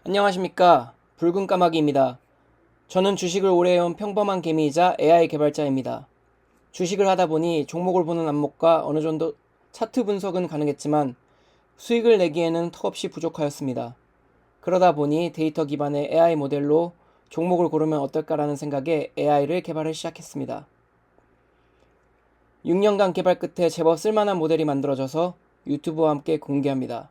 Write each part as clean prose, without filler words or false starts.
안녕하십니까. 붉은 까마귀입니다. 저는 주식을 오래 해온 평범한 개미이자 AI 개발자입니다. 주식을 하다 보니 종목을 보는 안목과 어느 정도 차트 분석은 가능했지만 수익을 내기에는 턱없이 부족하였습니다. 그러다 보니 데이터 기반의 AI 모델로 종목을 고르면 어떨까라는 생각에 AI를 개발을 시작했습니다. 6년간 개발 끝에 제법 쓸만한 모델이 만들어져서 유튜브와 함께 공개합니다.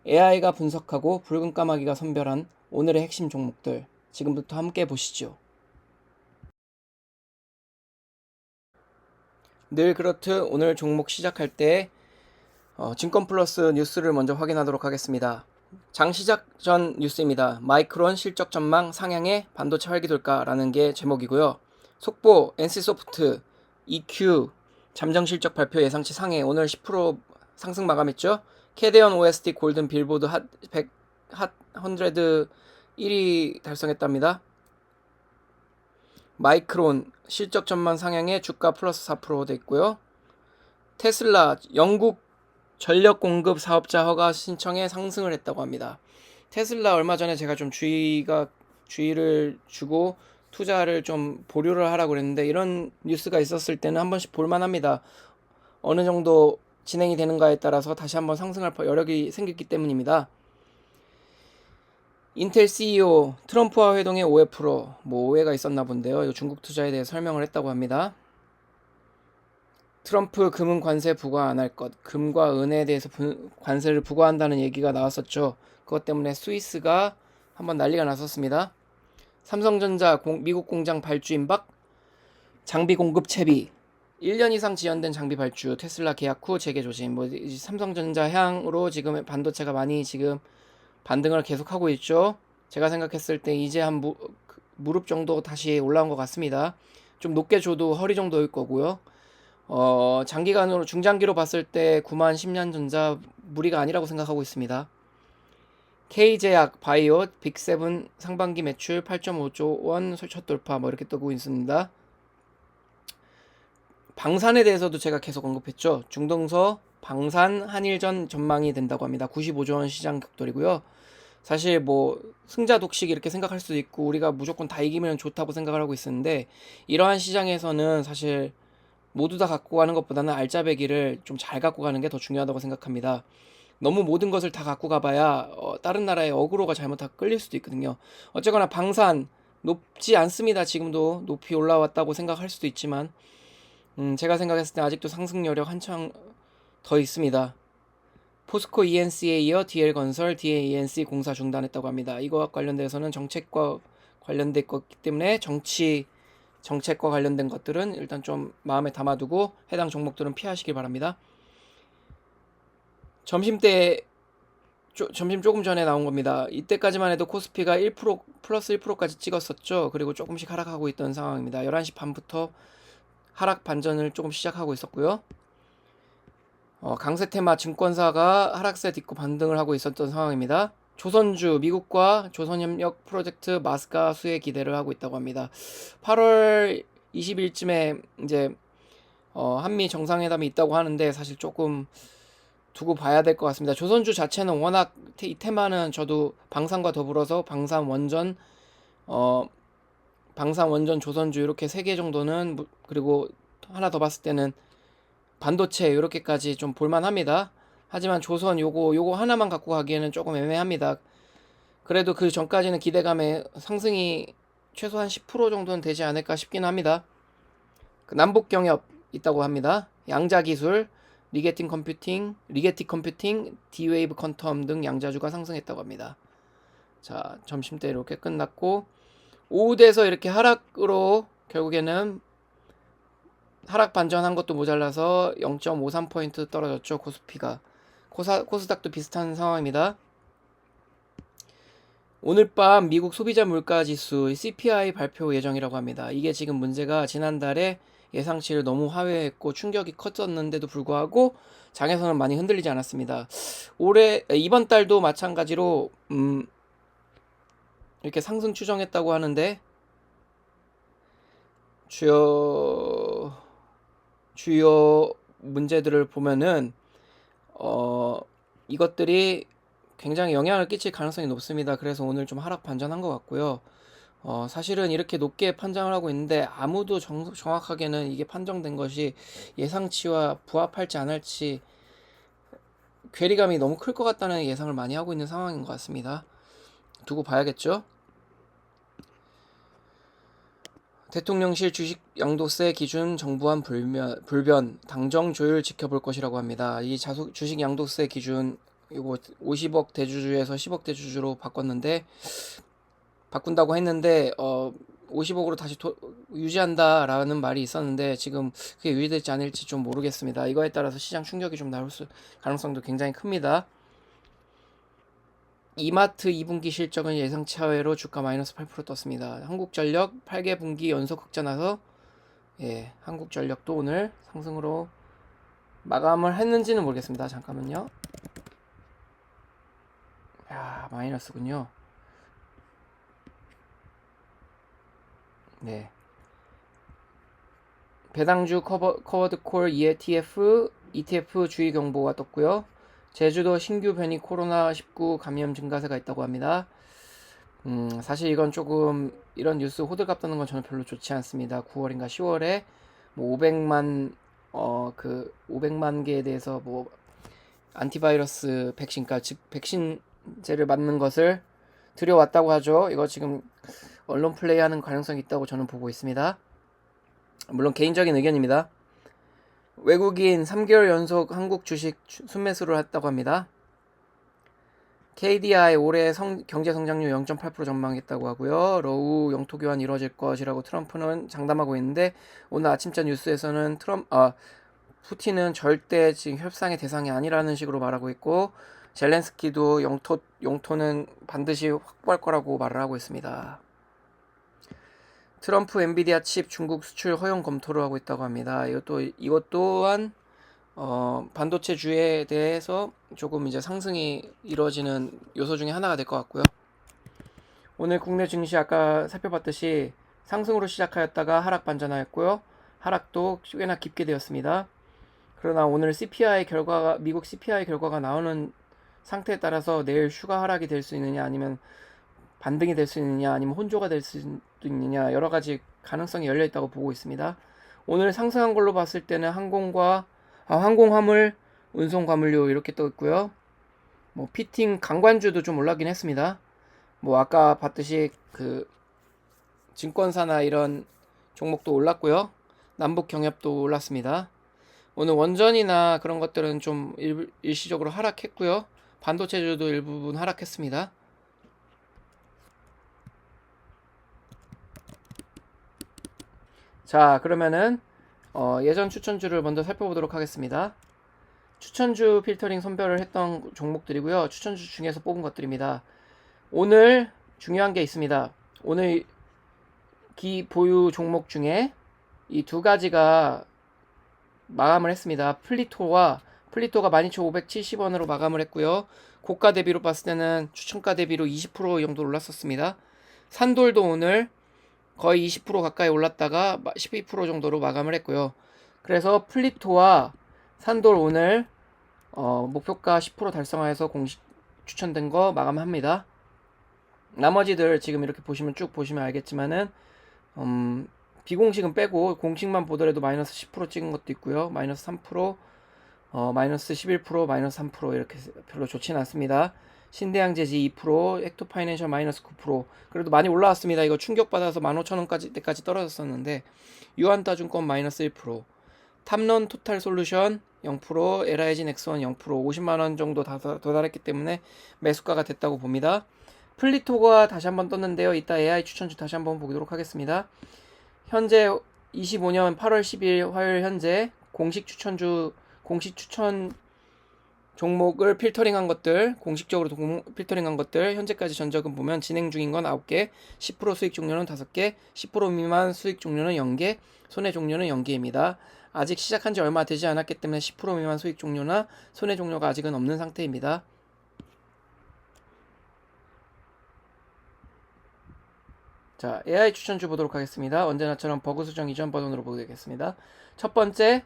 AI가 분석하고 붉은 까마귀가 선별한 오늘의 핵심 종목들 지금부터 함께 보시죠. 늘 그렇듯 오늘 종목 시작할 때 증권플러스 뉴스를 먼저 확인하도록 하겠습니다. 장 시작 전 뉴스입니다. 마이크론 실적 전망 상향에 반도체 활기 돌까라는 게 제목이고요. 속보 NC소프트 EQ 잠정 실적 발표 예상치 상해 오늘 10% 상승 마감했죠. 캐데언 OST 골든 빌보드 핫 100, 핫 100 1위 달성했답니다. 마이크론 실적 전망 상향에 주가 플러스 4%돼 있고요. 테슬라 영국 전력 공급 사업자 허가 신청에 상승을 했다고 합니다. 테슬라 얼마 전에 제가 좀 주의를 주고 투자를 좀 보류를 하라고 그랬는데 이런 뉴스가 있었을 때는 한 번씩 볼만합니다. 어느 정도 진행이 되는가에 따라서 다시 한번 상승할 여력이 생겼기 때문입니다. 인텔 CEO 트럼프와 회동에 오해 풀어 오해가 있었나 본데요. 중국 투자에 대해 설명을 했다고 합니다. 트럼프 금은 관세 부과 안 할 것, 금과 은에 대해서 관세를 부과한다는 얘기가 나왔었죠. 그것 때문에 스위스가 한번 난리가 났었습니다. 삼성전자 미국 공장 발주 임박, 장비 공급 채비, 1년 이상 지연된 장비 발주, 테슬라 계약 후 재개 조짐, 삼성전자 향으로 지금 반도체가 많이 지금 반등을 계속하고 있죠. 제가 생각했을 때 이제 한 무릎 정도 다시 올라온 것 같습니다. 좀 높게 줘도 허리 정도일 거고요. 장기간으로 중장기로 봤을 때 9만 10년 전자 무리가 아니라고 생각하고 있습니다. K제약 바이오 빅세븐 상반기 매출 8.5조 원 첫 돌파 이렇게 뜨고 있습니다. 방산에 대해서도 제가 계속 언급했죠. 중동서 방산 한일전 전망이 된다고 합니다. 95조 원 시장 격돌이고요. 사실 승자 독식 이렇게 생각할 수도 있고 우리가 무조건 다 이기면 좋다고 생각을 하고 있었는데 이러한 시장에서는 사실 모두 다 갖고 가는 것보다는 알짜배기를 좀 잘 갖고 가는 게 더 중요하다고 생각합니다. 너무 모든 것을 다 갖고 가봐야 다른 나라의 어그로가 잘못 끌릴 수도 있거든요. 어쨌거나 방산 높지 않습니다. 지금도 높이 올라왔다고 생각할 수도 있지만 제가 생각했을 때 아직도 상승 여력 한창 더 있습니다. 포스코 ENC에 이어 DL건설, DAENC 공사 중단했다고 합니다. 이거와 관련돼서는 정책과 관련된 거기 때문에 정책과 관련된 것들은 일단 좀 마음에 담아두고 해당 종목들은 피하시길 바랍니다. 점심 조금 전에 나온 겁니다. 이때까지만 해도 코스피가 1% 플러스 1%까지 찍었었죠. 그리고 조금씩 하락하고 있던 상황입니다. 11시 반부터 하락 반전을 조금 시작하고 있었고요. 강세테마 증권사가 하락세 딛고 반등을 하고 있었던 상황입니다. 조선주 미국과 조선협력 프로젝트 마스가 수혜 기대를 하고 있다고 합니다. 8월 20일쯤에 이제 한미 정상회담이 있다고 하는데 사실 조금 두고 봐야 될 것 같습니다. 조선주 자체는 워낙 이 테마는 저도 방산과 더불어서 방산 원전 조선주 이렇게 세 개 정도는 그리고 하나 더 봤을 때는 반도체 이렇게까지 좀 볼만합니다. 하지만 조선 요거 하나만 갖고 가기에는 조금 애매합니다. 그래도 그 전까지는 기대감에 상승이 최소한 10% 정도는 되지 않을까 싶긴 합니다. 그 남북 경협 있다고 합니다. 양자 기술, 리게틱 컴퓨팅, D-웨이브 퀀텀 등 양자주가 상승했다고 합니다. 자, 점심때 이렇게 끝났고 오후 돼서 이렇게 하락으로 결국에는 하락 반전한 것도 모자라서 0.53포인트 떨어졌죠. 코스피가. 코스닥도 비슷한 상황입니다. 오늘 밤 미국 소비자 물가 지수 CPI 발표 예정이라고 합니다. 이게 지금 문제가 지난달에 예상치를 너무 하회했고 충격이 컸었는데도 불구하고 장에서는 많이 흔들리지 않았습니다. 이번 달도 마찬가지로 이렇게 상승 추정했다고 하는데 주요 문제들을 보면은 이것들이 굉장히 영향을 끼칠 가능성이 높습니다. 그래서 오늘 좀 하락 반전한 것 같고요. 사실은 이렇게 높게 판정을 하고 있는데 아무도 정확하게는 이게 판정된 것이 예상치와 부합할지 안 할지 괴리감이 너무 클 것 같다는 예상을 많이 하고 있는 상황인 것 같습니다. 두고 봐야겠죠? 대통령실 주식 양도세 기준 정부안 불변, 당정 조율 지켜볼 것이라고 합니다. 이 주식 양도세 기준 이거 50억 대주주에서 10억 대주주로 바꾼다고 했는데 50억으로 다시 유지한다라는 말이 있었는데 지금 그게 유지될지 아닐지 좀 모르겠습니다. 이거에 따라서 시장 충격이 좀 나올 가능성도 굉장히 큽니다. 이마트 2분기 실적은 예상치 하회로 주가 마이너스 8% 떴습니다. 한국전력 8개 분기 연속 흑자 나서 한국전력도 오늘 상승으로 마감을 했는지는 모르겠습니다. 잠깐만요. 야, 마이너스군요. 네. 배당주 커버드콜 ETF 주의 경보가 떴고요. 제주도 신규 변이 코로나19 감염 증가세가 있다고 합니다. 사실 이건 조금 이런 뉴스 호들갑 떠는 건 저는 별로 좋지 않습니다. 9월인가 10월에 뭐 500만 개에 대해서 뭐 안티바이러스 백신가 즉 백신제를 맞는 것을 들여왔다고 하죠. 이거 지금 언론 플레이하는 가능성이 있다고 저는 보고 있습니다. 물론 개인적인 의견입니다. 외국인 3개월 연속 한국 주식 순매수를 했다고 합니다. KDI 올해 경제 성장률 0.8% 전망했다고 하고요. 러우 영토 교환 이루어질 것이라고 트럼프는 장담하고 있는데 오늘 아침자 뉴스에서는 푸틴은 절대 지금 협상의 대상이 아니라는 식으로 말하고 있고 젤렌스키도 영토는 반드시 확보할 거라고 말을 하고 있습니다. 트럼프 엔비디아 칩 중국 수출 허용 검토를 하고 있다고 합니다. 이것 또한 반도체주에 대해서 조금 이제 상승이 이루어지는 요소 중에 하나가 될 것 같고요. 오늘 국내 증시 아까 살펴봤듯이 상승으로 시작하였다가 하락 반전하였고요. 하락도 꽤나 깊게 되었습니다. 그러나 오늘 미국 CPI 결과가 나오는 상태에 따라서 내일 휴가 하락이 될 수 있느냐 아니면 반등이 될 수 있느냐 아니면 혼조가 될 수도 있느냐 여러 가지 가능성이 열려 있다고 보고 있습니다. 오늘 상승한 걸로 봤을 때는 항공화물, 운송과물료 이렇게 떠 있고요. 뭐 피팅 강관주도 좀 올라긴 했습니다. 뭐 아까 봤듯이 그 증권사나 이런 종목도 올랐고요. 남북 경협도 올랐습니다. 오늘 원전이나 그런 것들은 좀 일시적으로 하락했고요. 반도체주도 일부분 하락했습니다. 자, 그러면은 예전 추천주를 먼저 살펴보도록 하겠습니다. 추천주 필터링 선별을 했던 종목들이고요. 추천주 중에서 뽑은 것들입니다. 오늘 중요한 게 있습니다. 오늘 보유 종목 중에 이 두 가지가 마감을 했습니다. 플리토가 12,570원으로 마감을 했고요. 고가 대비로 봤을 때는 추천가 대비로 20% 정도 올랐었습니다. 산돌도 오늘 거의 20% 가까이 올랐다가 12% 정도로 마감을 했고요. 그래서 플리토와 산돌 오늘 목표가 10% 달성하여서 공식 추천된 거 마감합니다. 나머지들 지금 이렇게 쭉 보시면 알겠지만은 비공식은 빼고 공식만 보더라도 마이너스 10% 찍은 것도 있고요. 마이너스 3%, 마이너스 11%, 마이너스 3% 이렇게 별로 좋진 않습니다. 신대양제지 2%, 헥토파이낸셜 마이너스 9%. 그래도 많이 올라왔습니다. 이거 충격받아서 15,000원까지 때까지 떨어졌었는데 유한따증권 마이너스 1%, 탐런 토탈 솔루션 0%, LIG 넥스원 0%, 50만원 정도 도달했기 때문에 매수가가 됐다고 봅니다. 플리토가 다시 한번 떴는데요. 이따 AI 추천주 다시 한번 보도록 하겠습니다. 현재 25년 8월 10일 화요일 현재 공식 추천 종목을 필터링한 것들, 공식적으로 필터링한 것들, 현재까지 전적은 보면 진행 중인 건 9개, 10% 수익 종료는 5개, 10% 미만 수익 종료는 0개, 손해 종료는 0개입니다. 아직 시작한 지 얼마 되지 않았기 때문에 10% 미만 수익 종료나 손해 종료가 아직은 없는 상태입니다. 자, AI 추천주 보도록 하겠습니다. 언제나처럼 버그 수정 이전 버전으로 보겠습니다. 첫 번째,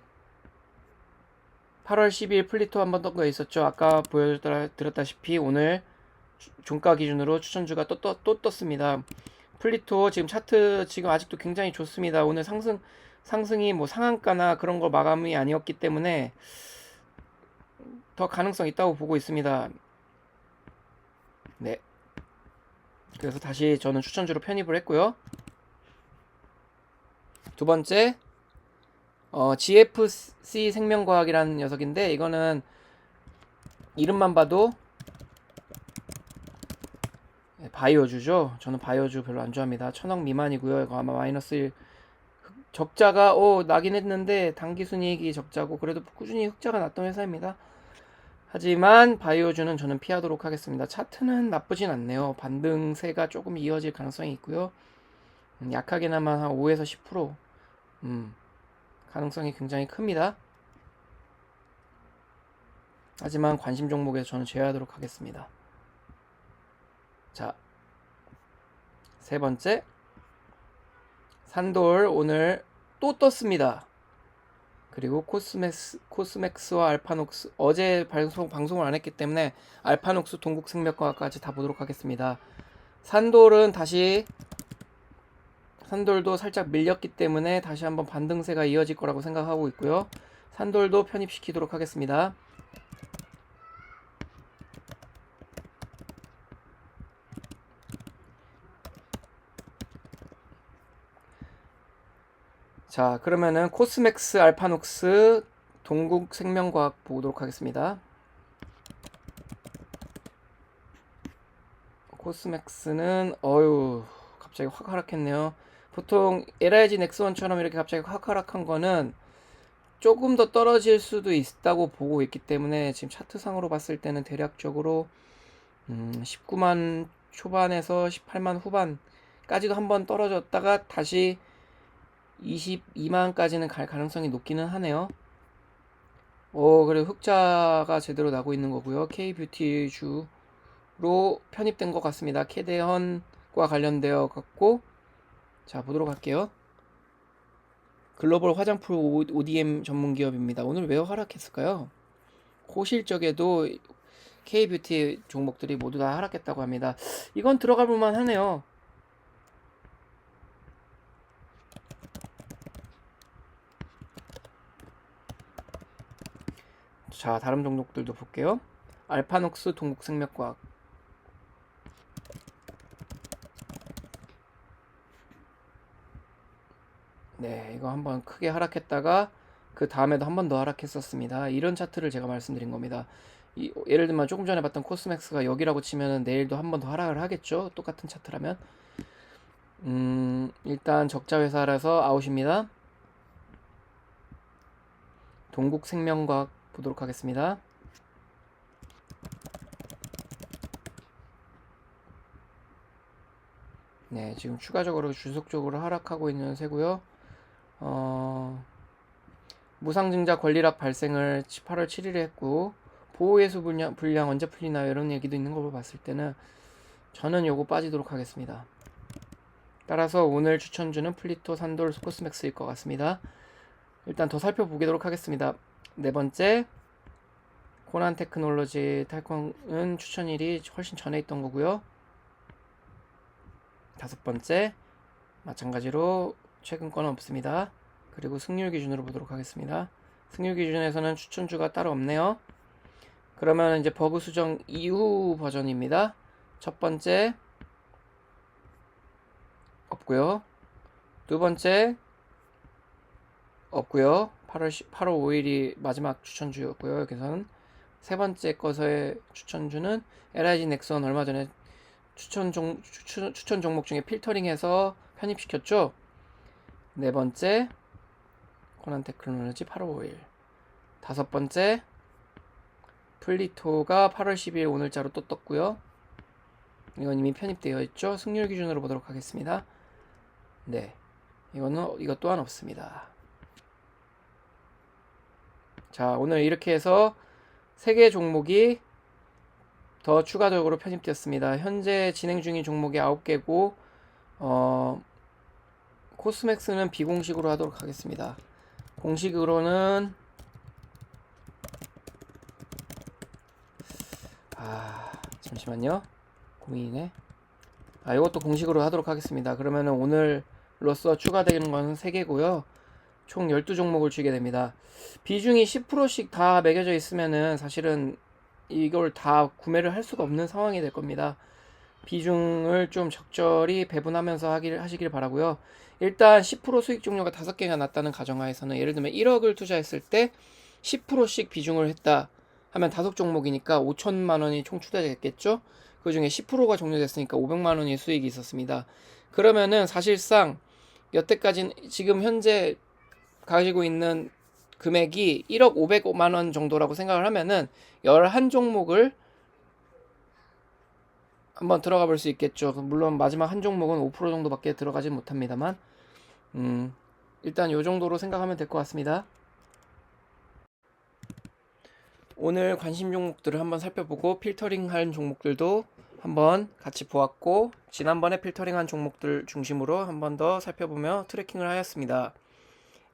8월 10일 플리토 한 번 더 있었죠. 아까 보여드렸다시피 오늘 종가 기준으로 추천주가 또 떴습니다. 플리토 지금 차트 지금 아직도 굉장히 좋습니다. 오늘 상승이 뭐 상한가나 그런 거 마감이 아니었기 때문에 더 가능성 있다고 보고 있습니다. 네. 그래서 다시 저는 추천주로 편입을 했고요. 두 번째, GFC 생명과학이라는 녀석인데 이거는 이름만 봐도 바이오주죠. 저는 바이오주 별로 안 좋아합니다. 1000억 미만이고요. 이거 아마 마이너스 1 적자가 나긴 했는데 당기순이익이 적자고 그래도 꾸준히 흑자가 났던 회사입니다. 하지만 바이오주는 저는 피하도록 하겠습니다. 차트는 나쁘진 않네요. 반등세가 조금 이어질 가능성이 있고요. 약하게나마 한 5에서 10% 가능성이 굉장히 큽니다. 하지만 관심 종목에서 저는 제외하도록 하겠습니다. 자, 세 번째, 산돌 오늘 또 떴습니다. 그리고 코스맥스와 알파녹스 어제 방송을 안 했기 때문에 알파녹스 동국생명과까지 다 보도록 하겠습니다. 산돌도 살짝 밀렸기 때문에 다시 한번 반등세가 이어질 거라고 생각하고 있고요. 산돌도 편입시키도록 하겠습니다. 자, 그러면은 코스맥스, 알파녹스, 동국생명과학 보도록 하겠습니다. 코스맥스는 갑자기 확 하락했네요. 보통 LIG 넥스원처럼 이렇게 갑자기 확 하락한 거는 조금 더 떨어질 수도 있다고 보고 있기 때문에 지금 차트상으로 봤을 때는 대략적으로 19만 초반에서 18만 후반까지도 한번 떨어졌다가 다시 22만까지는 갈 가능성이 높기는 하네요. 그리고 흑자가 제대로 나고 있는 거고요. K뷰티 주로 편입된 것 같습니다. 캐대헌과 관련되어 갖고 자 보도록 할게요. 글로벌 화장품 ODM 전문 기업입니다. 오늘 왜 하락했을까요? 고실적에도 K뷰티 종목들이 모두 다 하락했다고 합니다. 이건 들어가 볼만 하네요. 자, 다른 종목들도 볼게요. 알파녹스, 동국생명과학. 네, 이거 한번 크게 하락했다가 그 다음에도 한 번 더 하락했었습니다. 이런 차트를 제가 말씀드린 겁니다. 예를 들면 조금 전에 봤던 코스맥스가 여기라고 치면은 내일도 한 번 더 하락을 하겠죠. 똑같은 차트라면. 일단 적자 회사라서 아웃입니다. 동국생명과학 보도록 하겠습니다. 네, 지금 추가적으로 주속적으로 하락하고 있는 새고요. 무상증자 권리락 발생을 8월 7일에 했고 보호예수 불량 언제 풀리나요? 이런 얘기도 있는 걸 봤을 때는 저는 요거 빠지도록 하겠습니다. 따라서 오늘 추천주는 플리토, 산돌, 코스맥스일 것 같습니다. 일단 더 살펴보도록 하겠습니다. 네 번째, 고난 테크놀로지 탈콘은 추천일이 훨씬 전에 있던 거고요. 다섯 번째, 마찬가지로 최근 거는 없습니다. 그리고 승률 기준으로 보도록 하겠습니다. 승률 기준에서는 추천주가 따로 없네요. 그러면 이제 버그 수정 이후 버전입니다. 첫 번째 없고요. 두 번째 없고요. 8월 5일이 마지막 추천주였고요. 여기서는 세 번째 것의 추천주는 LIG 넥슨 얼마 전에 추천 종목 중에 필터링해서 편입시켰죠. 네 번째 코난 테크놀로지 8월 5일. 다섯 번째 플리토가 8월 10일 오늘자로 또 떴고요. 이건 이미 편입되어 있죠. 승률 기준으로 보도록 하겠습니다. 네, 이것 또한 없습니다. 자, 오늘 이렇게 해서 3개 종목이 더 추가적으로 편입되었습니다. 현재 진행 중인 종목이 9개고 코스맥스는 비공식으로 하도록 하겠습니다. 공식으로는 잠시만요. 고민이네. 이것도 공식으로 하도록 하겠습니다. 그러면은 오늘로써 추가되는 건 3개고요. 총 12종목을 주게 됩니다. 비중이 10%씩 다 매겨져 있으면은 사실은 이걸 다 구매를 할 수가 없는 상황이 될 겁니다. 비중을 좀 적절히 배분하면서 하시길 바라고요. 일단 10% 수익 종류가 5개가 났다는 가정하에서는, 예를 들면 1억을 투자했을 때 10%씩 비중을 했다 하면 5종목이니까 5천만 원이 총 투자됐겠죠. 그 중에 10%가 종료됐으니까 500만 원의 수익이 있었습니다. 그러면은 사실상 여태까지 지금 현재 가지고 있는 금액이 1억 500만 원 정도라고 생각을 하면은 11종목을 한번 들어가 볼 수 있겠죠. 물론 마지막 한 종목은 5% 정도밖에 들어가지 못합니다만, 일단 이 정도로 생각하면 될 것 같습니다. 오늘 관심 종목들을 한번 살펴보고 필터링한 종목들도 한번 같이 보았고, 지난번에 필터링한 종목들 중심으로 한번 더 살펴보며 트래킹을 하였습니다.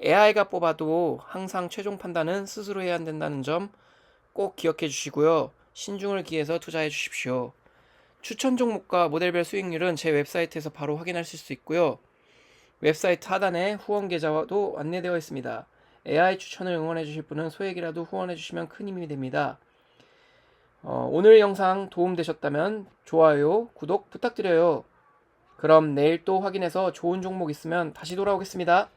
AI가 뽑아도 항상 최종 판단은 스스로 해야 된다는 점 꼭 기억해 주시고요. 신중을 기해서 투자해 주십시오. 추천 종목과 모델별 수익률은 제 웹사이트에서 바로 확인하실 수 있고요. 웹사이트 하단에 후원 계좌도 안내되어 있습니다. AI 추천을 응원해 주실 분은 소액이라도 후원해 주시면 큰 힘이 됩니다. 오늘 영상 도움되셨다면 좋아요, 구독 부탁드려요. 그럼 내일 또 확인해서 좋은 종목 있으면 다시 돌아오겠습니다.